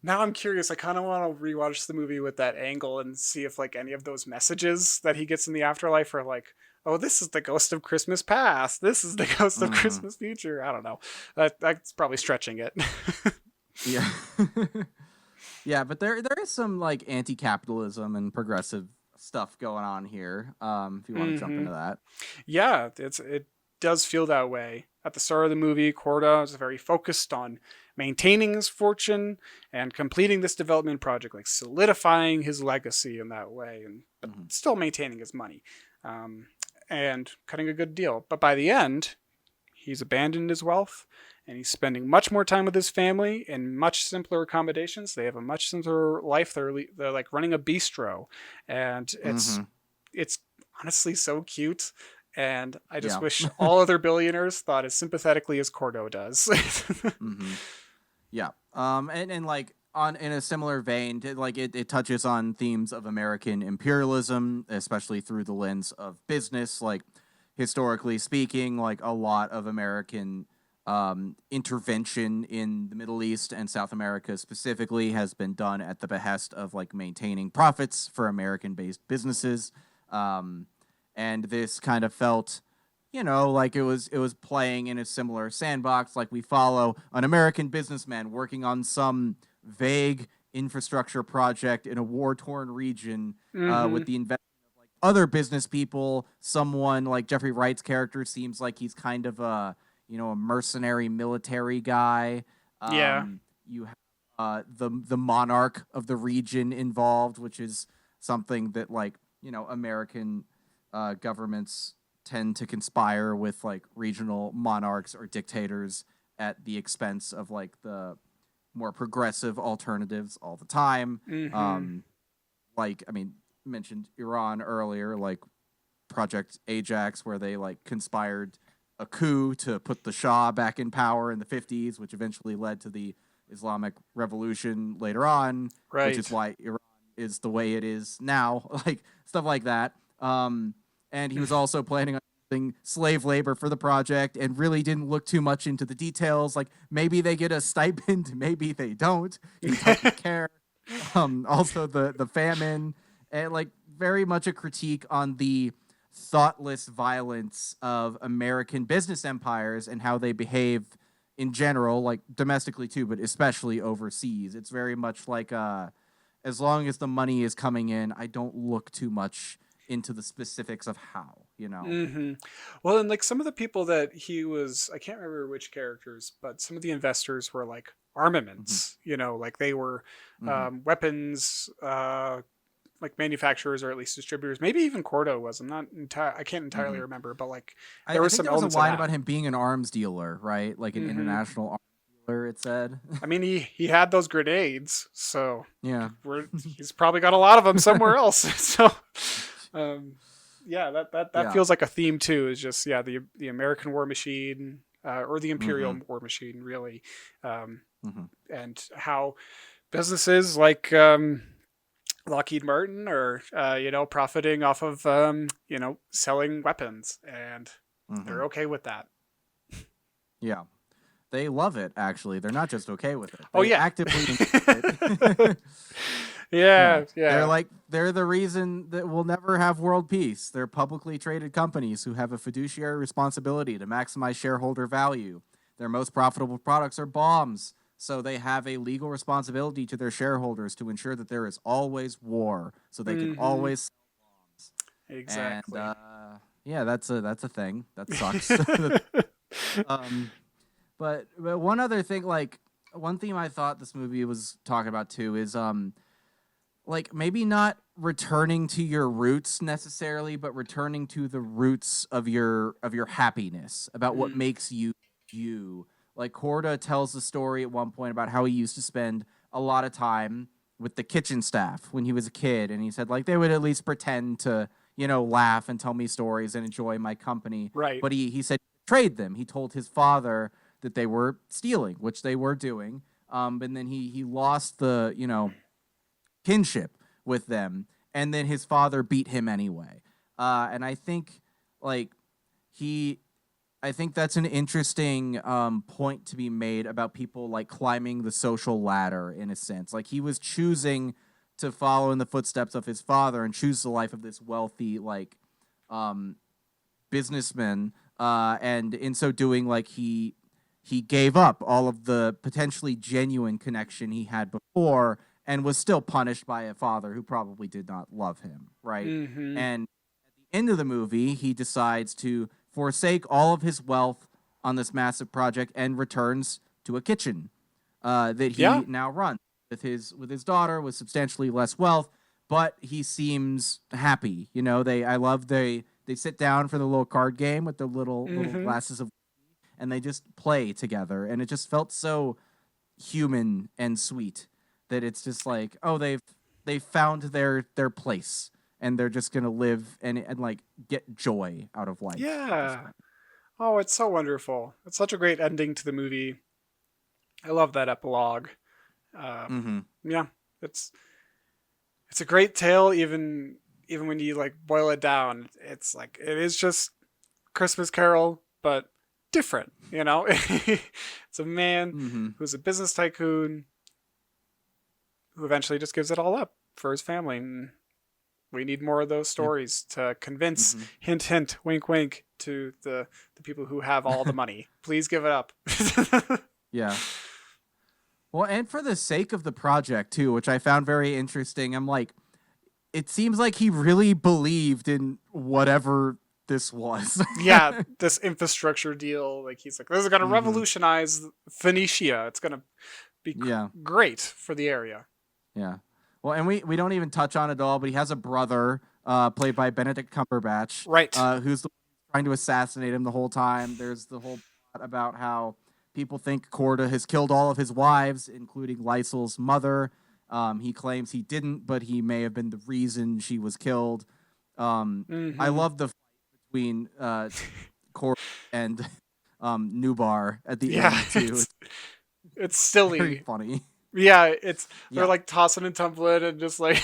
now I'm curious. I kind of want to rewatch the movie with that angle and see if like any of those messages that he gets in the afterlife are like, oh, this is the ghost of Christmas past. This is the ghost of Christmas future. I don't know. That's probably stretching it. Yeah. Yeah, but there is some like anti-capitalism and progressive stuff going on here. If you want to jump into that. Yeah, it does feel that way. At the start of the movie, Korda is very focused on maintaining his fortune and completing this development project, like solidifying his legacy in that way, but still maintaining his money. And cutting a good deal. But by the end, he's abandoned his wealth and he's spending much more time with his family in much simpler accommodations. They have a much simpler life. They're like running a bistro, and it's honestly so cute. And I just wish all other billionaires thought as sympathetically as Korda does. Yeah. And like in a similar vein, it touches on themes of American imperialism, especially through the lens of business. Like historically speaking, like a lot of American intervention in the Middle East and South America specifically has been done at the behest of like maintaining profits for American-based businesses. And this kind of felt, like it was playing in a similar sandbox. Like we follow an American businessman working on some vague infrastructure project in a war-torn region with the investment of like other business people. Someone like Jeffrey Wright's character seems like he's kind of a mercenary military guy. You have the monarch of the region involved, which is something that like American governments tend to conspire with like regional monarchs or dictators at the expense of like the more progressive alternatives all the time. Mentioned Iran earlier, like Project Ajax, where they like conspired a coup to put the Shah back in power in the 50s, which eventually led to the Islamic Revolution later on, which is why Iran is the way it is now, like stuff like that. And he was also planning on using slave labor for the project and really didn't look too much into the details. Like maybe they get a stipend, maybe they don't. He doesn't care. Also the famine, and like very much a critique on the thoughtless violence of American business empires and how they behave in general, like domestically too, but especially overseas. It's very much like as long as the money is coming in, I don't look too much into the specifics of how, Well, and like some of the people that he was, I can't remember which characters, but some of the investors were like armaments, like they were weapons, like manufacturers or at least distributors. Maybe even Korda was. I can't entirely remember, but like there was some elements. There was a line about him being an arms dealer, right? Like an international arms dealer. It said. I mean, he had those grenades, so he's probably got a lot of them somewhere else. So, that feels like a theme too. Is just the American war machine or the imperial war machine, really, and how businesses like Lockheed Martin are profiting off of selling weapons, and they're okay with that. Yeah, they love it. Actually, they're not just okay with it. They actively it. Yeah. They're the reason that we'll never have world peace. They're publicly traded companies who have a fiduciary responsibility to maximize shareholder value. Their most profitable products are bombs, so they have a legal responsibility to their shareholders to ensure that there is always war, so they can always sell bombs. Exactly. And that's a thing. That sucks. But one other thing, like one theme I thought this movie was talking about too is like maybe not returning to your roots necessarily, but returning to the roots of your happiness, about what makes you you. Like Korda tells the story at one point about how he used to spend a lot of time with the kitchen staff when he was a kid, and he said like they would at least pretend to, you know, laugh and tell me stories and enjoy my company. Right. But he said he betrayed them. He told his father that they were stealing, which they were doing. And then he lost the, you know, kinship with them, and then his father beat him anyway. And I think like he I think that's an interesting point to be made about people like climbing the social ladder in a sense. Like he was choosing to follow in the footsteps of his father and choose the life of this wealthy like um, businessman, and in so doing, like he gave up all of the potentially genuine connection he had before, and was still punished by a father who probably did not love him, right? Mm-hmm. And at the end of the movie, he decides to forsake all of his wealth on this massive project and returns to a kitchen that he now runs with his daughter with substantially less wealth, but he seems happy. You know, they sit down for the little card game with the little glasses of, and they just play together, and it just felt so human and sweet that it's just like, oh, they've found their place, and they're just gonna live and like get joy out of life. Yeah. Oh, it's so wonderful. It's such a great ending to the movie. I love that epilogue. Yeah, it's a great tale. Even when you like boil it down, it's like it is just Christmas Carol, but different. You know, it's a man who's a business tycoon who eventually just gives it all up for his family. And we need more of those stories to convince, hint, hint, wink, wink, to the people who have all the money. Please give it up. Yeah. Well, and for the sake of the project, too, which I found very interesting, I'm like, it seems like he really believed in whatever this was. Yeah, this infrastructure deal. Like, he's like, this is going to revolutionize Phoenicia. It's going to be great for the area. Yeah. Well, and we don't even touch on it all, but he has a brother played by Benedict Cumberbatch, right? Who's trying to assassinate him the whole time. There's the whole plot about how people think Korda has killed all of his wives, including Lysol's mother. He claims he didn't, but he may have been the reason she was killed. I love the fight between Korda and Nubar at the end, too. It's silly. Very funny. Yeah, they're like tossing and tumbling and just like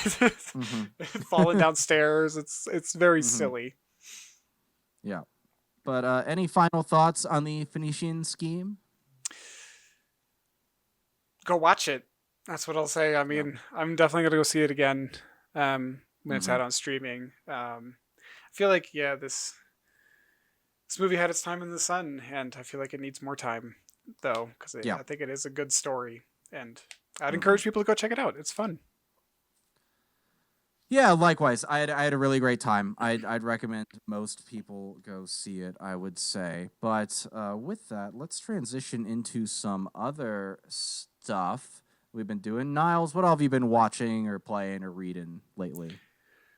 falling downstairs. It's very silly. Yeah. But any final thoughts on the Phoenician Scheme? Go watch it. That's what I'll say. I mean, I'm definitely going to go see it again when it's out on streaming. I feel like, this movie had its time in the sun, and I feel like it needs more time, though, because I think it is a good story. And I'd encourage people to go check it out. It's fun. Yeah, likewise. I had a really great time. I'd recommend most people go see it, I would say. But with that, let's transition into some other stuff we've been doing. Niles, what have you been watching or playing or reading lately?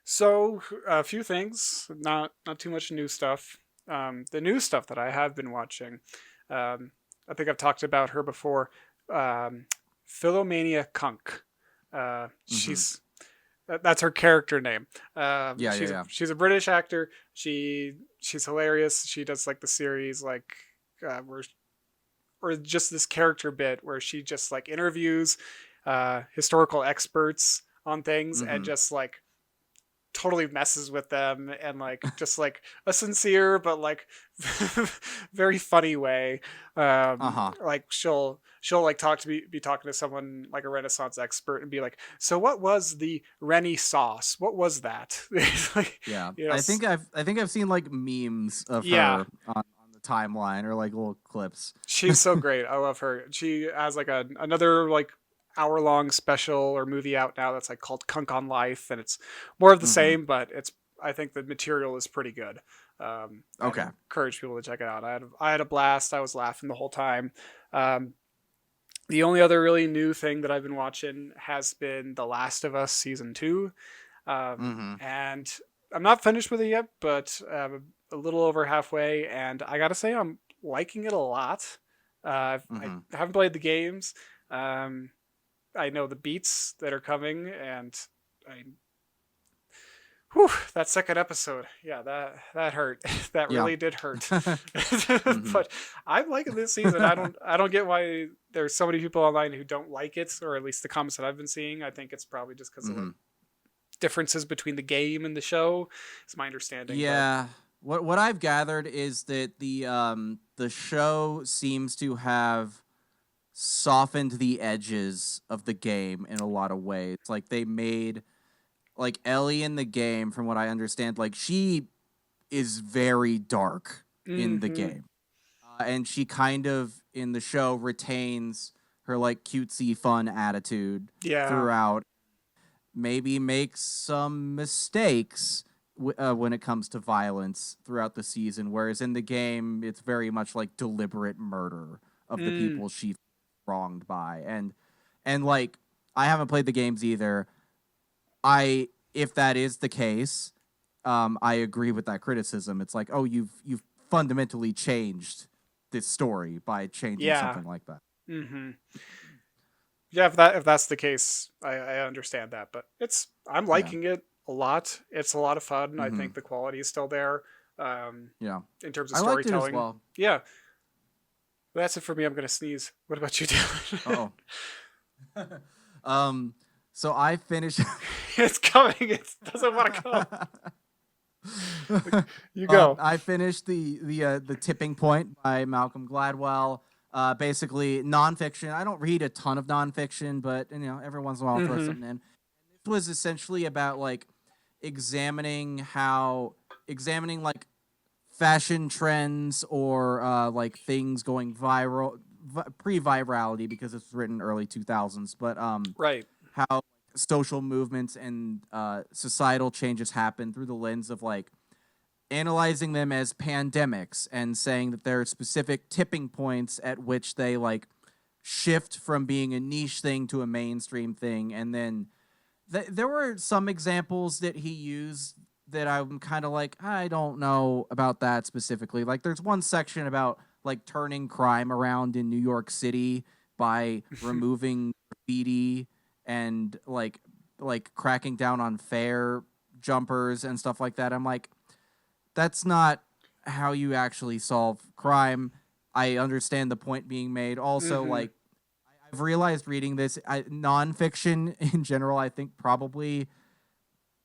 So, a few things. Not too much new stuff. The new stuff that I have been watching, I think I've talked about her before. Philomania Kunk. That's her character name. She's a British actor. She's hilarious. She does like the series or just this character bit where she just like interviews historical experts on things and just like totally messes with them and like just like a sincere but like very funny way. Like she'll like be talking to someone like a Renaissance expert and be like, so what was the Rennie sauce? What was that? Like, you know, I think I've seen like memes of her on the timeline or like little clips. She's so great. I love her. She has like another like hour-long special or movie out now that's like called Kunk on Life, and it's more of the same, but I think the material is pretty good. I encourage people to check it out. I had a blast. I was laughing the whole time. The only other really new thing that I've been watching has been The Last of Us Season 2. And I'm not finished with it yet, but a little over halfway, and I gotta say I'm liking it a lot. I haven't played the games. I know the beats that are coming, and that second episode, yeah, that hurt. That really did hurt. But I'm liking this season. I don't get why there's so many people online who don't like it, or at least the comments that I've been seeing. I think it's probably just because of the differences between the game and the show. It's my understanding. Yeah. What I've gathered is that the show seems to have softened the edges of the game in a lot of ways. Like they made like Ellie in the game, from what I understand, like she is very dark in the game. And she kind of in the show retains her like cutesy fun attitude throughout. Maybe makes some mistakes when it comes to violence throughout the season, whereas in the game it's very much like deliberate murder of the people she's wronged by. And like I haven't played the games either. If that is the case, I agree with that criticism. It's like, oh, you've fundamentally changed this story by changing something like that. Yeah, if that's the case, I understand that. But I'm liking it a lot. It's a lot of fun. I think the quality is still there. In terms of storytelling. I liked it as well. Yeah. Well, that's it for me. I'm gonna sneeze. What about you, Dylan? So I finished. It's coming. It doesn't want to come. You go. I finished the Tipping Point by Malcolm Gladwell. Basically nonfiction. I don't read a ton of nonfiction, but every once in a while I'll throw something in. This was essentially about like examining like fashion trends or like things going viral, pre-virality, because it's written early 2000s, but how social movements and societal changes happen through the lens of like analyzing them as pandemics and saying that there are specific tipping points at which they like shift from being a niche thing to a mainstream thing. And then there were some examples that he used that I'm kind of like, I don't know about that specifically. Like there's one section about like turning crime around in New York City by removing graffiti and like cracking down on fare jumpers and stuff like that. I'm like, that's not how you actually solve crime. I understand the point being made. Also, like, I've realized reading this, nonfiction in general, I think probably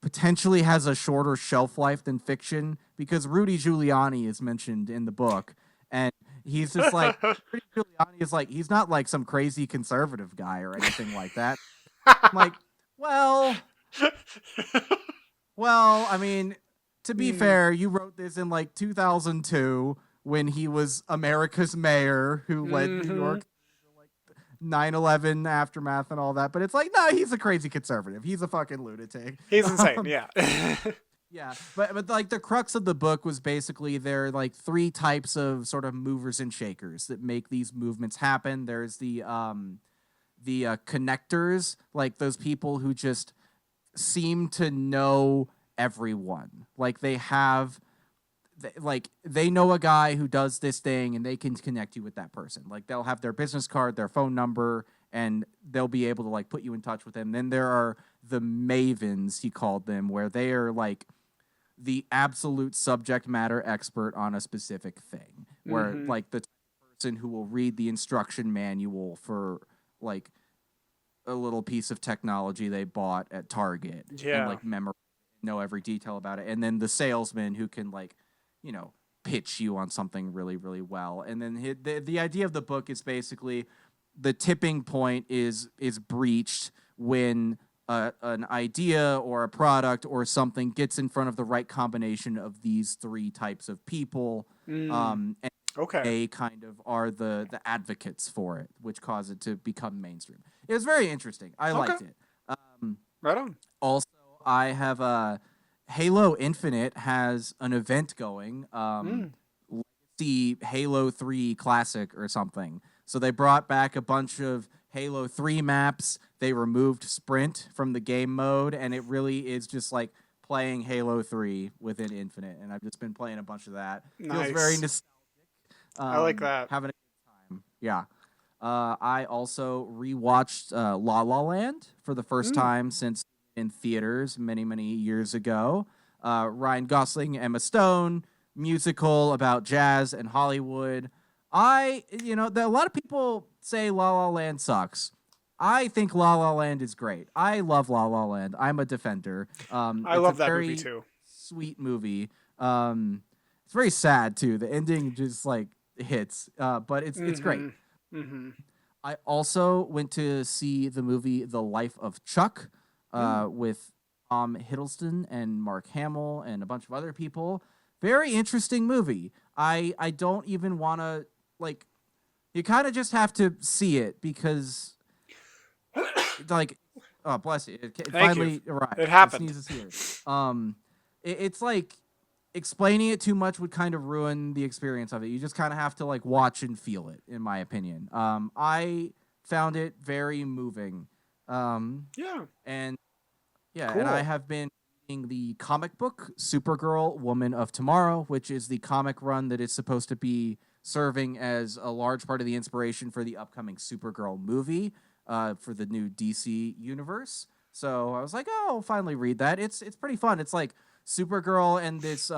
potentially has a shorter shelf life than fiction, because Rudy Giuliani is mentioned in the book, and he's just like, Rudy Giuliani is like, he's not like some crazy conservative guy or anything like that. I'm like, well, I mean, to be fair, you wrote this in like 2002 when he was America's mayor who led New York, like 9/11 aftermath and all that. But it's like, no, he's a crazy conservative. He's a fucking lunatic. He's insane. Yeah. Yeah. But like the crux of the book was basically there are like three types of sort of movers and shakers that make these movements happen. There's the connectors, like those people who just seem to know everyone. Like they know a guy who does this thing and they can connect you with that person. Like they'll have their business card, their phone number, and they'll be able to like put you in touch with them. Then there are the mavens, he called them, where they are like the absolute subject matter expert on a specific thing, where like the person who will read the instruction manual for like a little piece of technology they bought at Target and like know every detail about it. And then the salesman who can like, pitch you on something really, really well. And then the idea of the book is basically the tipping point is breached when an idea or a product or something gets in front of the right combination of these three types of people. And they kind of are the advocates for it, which cause it to become mainstream. It was very interesting. I liked it. Right on. Also, I have Halo Infinite has an event going, the Halo 3 Classic or something. So they brought back a bunch of Halo 3 maps. They removed sprint from the game mode, and it really is just like playing Halo 3 within Infinite. And I've just been playing a bunch of that. Nice. Feels very nostalgic. I like that. Having a good time. Yeah. I also rewatched La La Land for the first time since in theaters many, many years ago. Ryan Gosling, Emma Stone, musical about jazz and Hollywood. A lot of people say La La Land sucks. I think La La Land is great. I love La La Land. I'm a defender. I love that movie too. Sweet movie. It's very sad too. The ending just like hits, but it's great. Mm-hmm. I also went to see the movie The Life of Chuck with Tom Hiddleston and Mark Hamill and a bunch of other people. Very interesting movie. I don't even want to, like, you kind of just have to see it because, like, oh, bless you. It finally arrived. It happened. It's like, explaining it too much would kind of ruin the experience of it. You just kind of have to like watch and feel it, in my opinion. I found it very moving. And I have been reading the comic book Supergirl Woman of Tomorrow, which is the comic run that is supposed to be serving as a large part of the inspiration for the upcoming Supergirl movie for the new DC universe. So I was like, oh, I'll finally read that. It's pretty fun. It's like Supergirl and this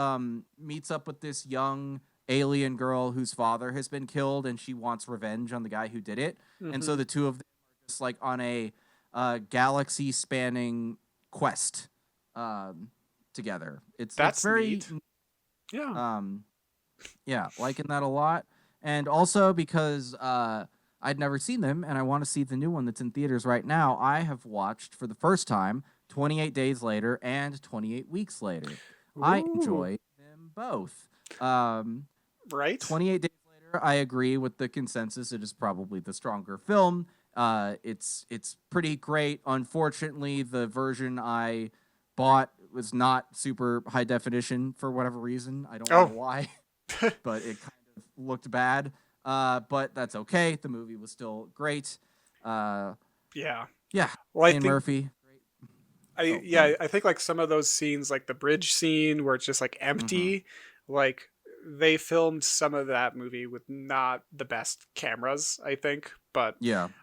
meets up with this young alien girl whose father has been killed, and she wants revenge on the guy who did it. Mm-hmm. And so the two of them are just like on a galaxy-spanning quest together. It's very neat. Yeah. Liking that a lot. And also because I'd never seen them, and I want to see the new one that's in theaters right now, I have watched for the first time 28 Days Later and 28 Weeks Later. Ooh. I enjoy them both. Right? 28 Days Later, I agree with the consensus. It is probably the stronger film. It's pretty great. Unfortunately, the version I bought was not super high definition for whatever reason. I don't know why, but it kind of looked bad. But that's okay. The movie was still great. Yeah. Well, Murphy. I think like some of those scenes, like the bridge scene where it's just like empty, like they filmed some of that movie with not the best cameras, I think. But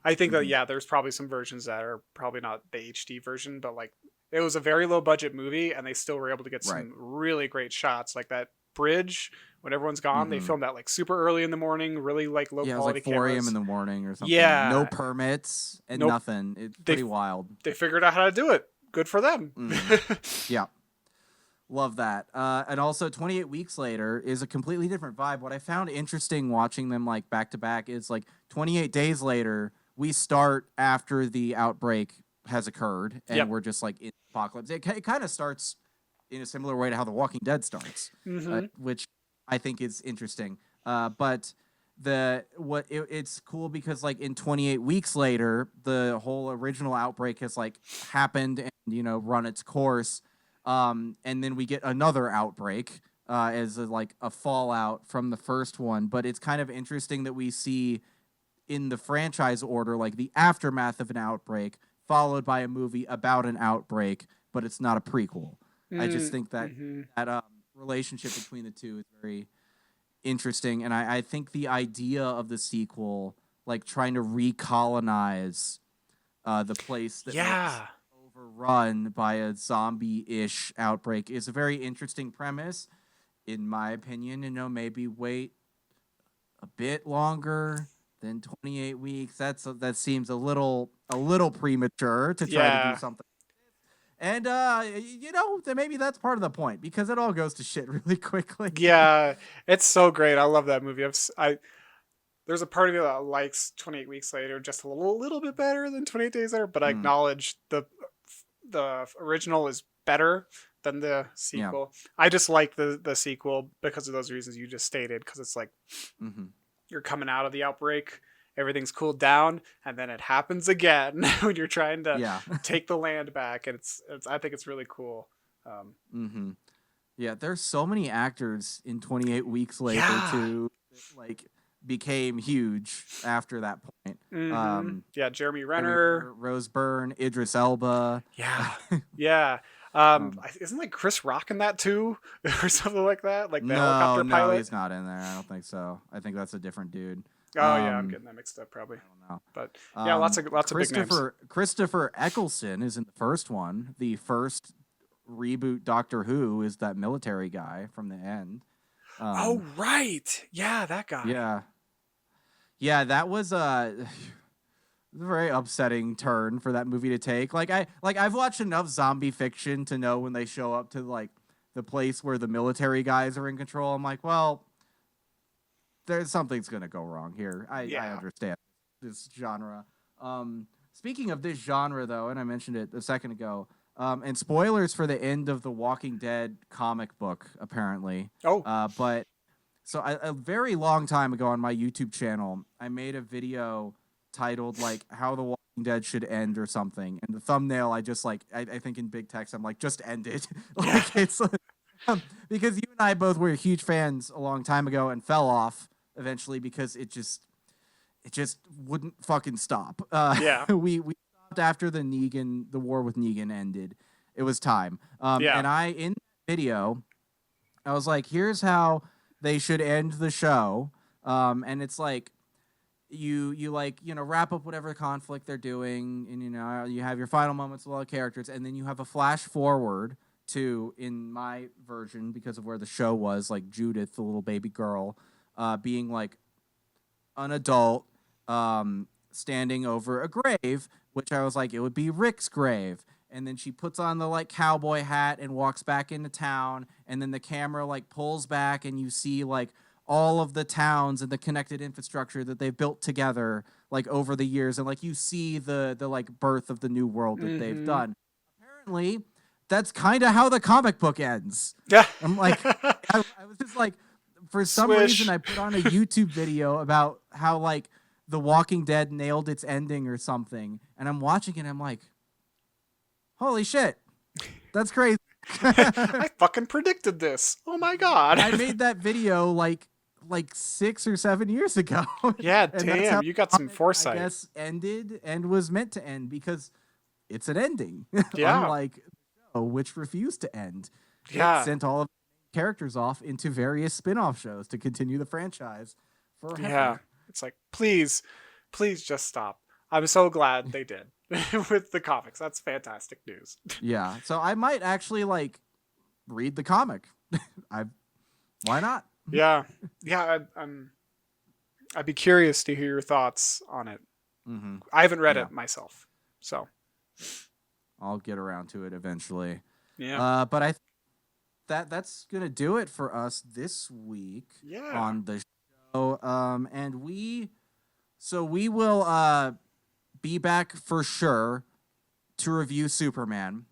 I think that there's probably some versions that are probably not the HD version, but like it was a very low budget movie and they still were able to get some really great shots. Like that bridge when everyone's gone, they filmed that like super early in the morning, really like low quality it was like 4 a.m. in the morning or something. No permits and nothing. It's pretty wild. They figured out how to do it. Good for them. Yeah. Love that. And also 28 Weeks Later is a completely different vibe. What I found interesting watching them like back to back is like 28 Days Later, we start after the outbreak has occurred and we're just like in apocalypse. It kind of starts in a similar way to how The Walking Dead starts, which I think is interesting. But it's cool because like in 28 Weeks Later, the whole original outbreak has like happened and run its course, and then we get another outbreak as a fallout from the first one. But it's kind of interesting that we see in the franchise order like the aftermath of an outbreak followed by a movie about an outbreak, but it's not a prequel. I just think that that relationship between the two is very interesting, and I think the idea of the sequel, like trying to recolonize the place that was overrun by a zombie-ish outbreak, is a very interesting premise, in my opinion. Maybe wait a bit longer than 28 weeks. That seems a little premature to try to do something. And, maybe that's part of the point, because it all goes to shit really quickly. Yeah, it's so great. I love that movie. There's a part of me that likes 28 Weeks Later just a little bit better than 28 Days Later, but I acknowledge the original is better than the sequel. Yeah. I just like the sequel because of those reasons you just stated, because it's like you're coming out of the outbreak, everything's cooled down, and then it happens again when you're trying to take the land back, and it's I think it's really cool. Yeah, there's so many actors in 28 Weeks Later too. Like became huge after that point. Mm-hmm. Jeremy Renner, Rose Byrne, Idris Elba. Yeah. Isn't like Chris Rock in that too, or something like that? Like the helicopter pilot. No, he's not in there. I don't think so. I think that's a different dude. Oh yeah, I'm getting that mixed up probably. I don't know. But yeah, lots of big names. Christopher Eccleston is in the first one. The first reboot Doctor Who is that military guy from the end. Oh right, yeah, that guy. Yeah, that was a very upsetting turn for that movie to take. I've watched enough zombie fiction to know when they show up to like the place where the military guys are in control. I'm like, well, there's something's gonna go wrong here. I understand this genre. Speaking of this genre, though, and I mentioned it a second ago, and spoilers for the end of the Walking Dead comic book, apparently. But so a very long time ago on my YouTube channel, I made a video titled like "How the Walking Dead Should End" or something, and the thumbnail I just like I think in big text I'm like, just end it. It's because you and I both were huge fans a long time ago and fell off eventually because it just wouldn't fucking stop. We stopped after the war with Negan ended. It was time. And I in that video I was like, here's how they should end the show. And it's like you like, wrap up whatever conflict they're doing, and you have your final moments with all the characters, and then you have a flash forward to, in my version, because of where the show was, like Judith, the little baby girl, being like an adult, standing over a grave, which I was like, it would be Rick's grave. And then she puts on the like cowboy hat and walks back into town, and then the camera like pulls back and you see like all of the towns and the connected infrastructure that they've built together like over the years, and like you see the like birth of the new world that they've done. Apparently that's kind of how the comic book ends. I'm like, I was just like, for some reason I put on a YouTube video about how like The Walking Dead nailed its ending or something, and I'm watching it and I'm like, holy shit, that's crazy. I fucking predicted this. Oh my god. I made that video like 6 or 7 years ago. Yeah, damn, you got some foresight. I guess ended and was meant to end because it's an ending. Yeah. Unlike the show, which refused to end. Yeah. It sent all of the characters off into various spin-off shows to continue the franchise forever. Yeah. It's like, please just stop. I'm so glad they did with the comics. That's fantastic news. Yeah. So I might actually like read the comic. Why not? Yeah. I'd be curious to hear your thoughts on it. Mm-hmm. I haven't read it myself, so I'll get around to it eventually. Yeah. But that's gonna do it for us this week. Yeah. On the show. And we will be back for sure to review Superman.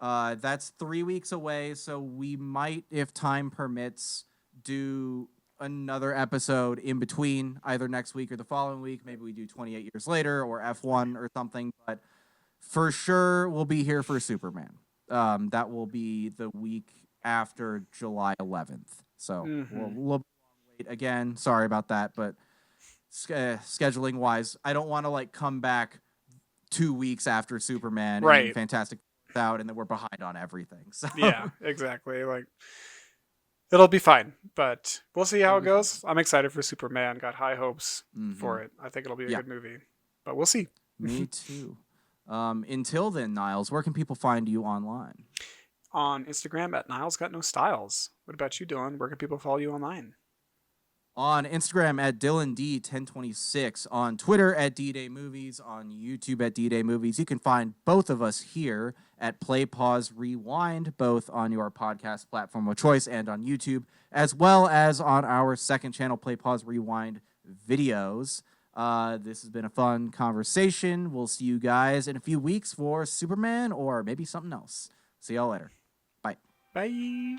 That's 3 weeks away, so we might, if time permits, do another episode in between, either next week or the following week. Maybe we do 28 years later or F1 or something, but for sure we'll be here for Superman. That will be the week after July 11th. So we'll wait again. Sorry about that, but scheduling wise, I don't want to like come back 2 weeks after Superman and Fantastic out and then we're behind on everything. So yeah, exactly. Like, it'll be fine, but we'll see how it goes. I'm excited for Superman. Got high hopes for it. I think it'll be a good movie, but we'll see. Me too. Until then, Niles, where can people find you online? On Instagram at Niles Got No Styles. What about you, Dylan? Where can people follow you online? On Instagram at DylanD1026, on Twitter at D-Day Movies, on YouTube at D-Day Movies. You can find both of us here at Play, Pause, Rewind, both on your podcast platform of choice and on YouTube, as well as on our second channel, Play, Pause, Rewind videos. This has been a fun conversation. We'll see you guys in a few weeks for Superman or maybe something else. See y'all later. Bye. Bye.